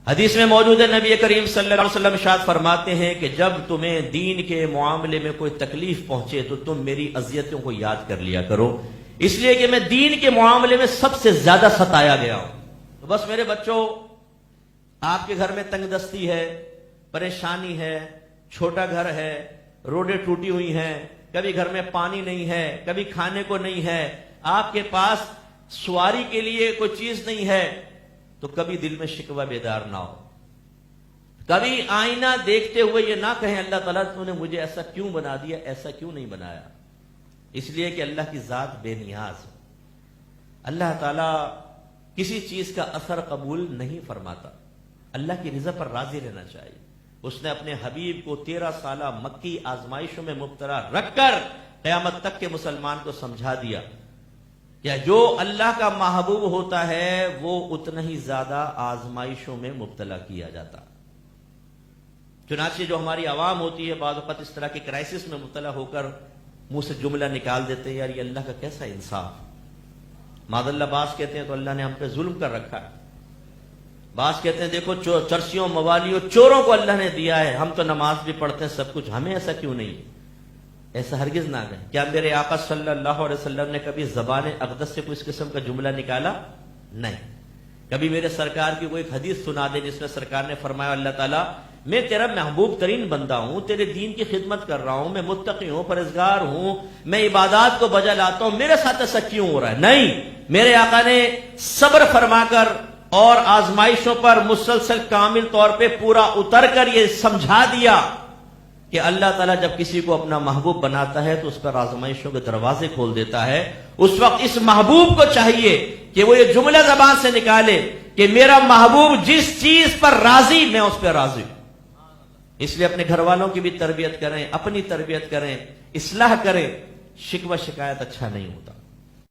حدیث میں موجود ہے، نبی کریم صلی اللہ علیہ وسلم ارشاد فرماتے ہیں کہ جب تمہیں دین کے معاملے میں کوئی تکلیف پہنچے تو تم میری اذیتوں کو یاد کر لیا کرو، اس لیے کہ میں دین کے معاملے میں سب سے زیادہ ستایا گیا ہوں۔ تو بس میرے بچوں، آپ کے گھر میں تنگ دستی ہے، پریشانی ہے، چھوٹا گھر ہے، روڈیں ٹوٹی ہوئی ہیں، کبھی گھر میں پانی نہیں ہے، کبھی کھانے کو نہیں ہے، آپ کے پاس سواری کے لیے کوئی چیز نہیں ہے، تو کبھی دل میں شکوہ بیدار نہ ہو، کبھی آئینہ دیکھتے ہوئے یہ نہ کہیں اللہ تعالیٰ تو نے مجھے ایسا کیوں بنا دیا، ایسا کیوں نہیں بنایا، اس لیے کہ اللہ کی ذات بے نیاز ہے۔ اللہ تعالیٰ کسی چیز کا اثر قبول نہیں فرماتا، اللہ کی رضا پر راضی رہنا چاہیے۔ اس نے اپنے حبیب کو 13 سالہ مکی آزمائشوں میں مبتلا رکھ کر قیامت تک کے مسلمان کو سمجھا دیا کہ جو اللہ کا محبوب ہوتا ہے وہ اتنا ہی زیادہ آزمائشوں میں مبتلا کیا جاتا۔ چنانچہ جو ہماری عوام ہوتی ہے بعض اوقات اس طرح کے کرائسس میں مبتلا ہو کر منہ سے جملہ نکال دیتے ہیں، یار یہ اللہ کا کیسا انصاف۔ معاذ اللہ بعض کہتے ہیں تو اللہ نے ہم پہ ظلم کر رکھا ہے، بعض کہتے ہیں دیکھو چرسیوں موالیوں چوروں کو اللہ نے دیا ہے، ہم تو نماز بھی پڑھتے ہیں سب کچھ، ہمیں ایسا کیوں نہیں ہے؟ ایسا ہرگز نہ کہیں۔ کیا میرے آقا صلی اللہ علیہ وسلم نے کبھی زبان اقدس سے کوئی اس قسم کا جملہ نکالا؟ نہیں۔ کبھی میرے سرکار کی کوئی حدیث سنا دے جس میں سرکار نے فرمایا اللہ تعالیٰ میں تیرا محبوب ترین بندہ ہوں، تیرے دین کی خدمت کر رہا ہوں، میں متقی ہوں، پرہیزگار ہوں، میں عبادات کو بجا لاتا ہوں، میرے ساتھ ایسا کیوں ہو رہا ہے؟ نہیں، میرے آقا نے صبر فرما کر اور آزمائشوں پر مسلسل کامل طور پہ پورا اتر کر یہ سمجھا دیا کہ اللہ تعالیٰ جب کسی کو اپنا محبوب بناتا ہے تو اس پر آزمائشوں کے دروازے کھول دیتا ہے۔ اس وقت اس محبوب کو چاہیے کہ وہ یہ جملہ زبان سے نکالے کہ میرا محبوب جس چیز پر راضی میں اس پہ راضی ہوں۔ اس لیے اپنے گھر والوں کی بھی تربیت کریں، اپنی تربیت کریں، اصلاح کریں، شکوہ شکایت اچھا نہیں ہوتا۔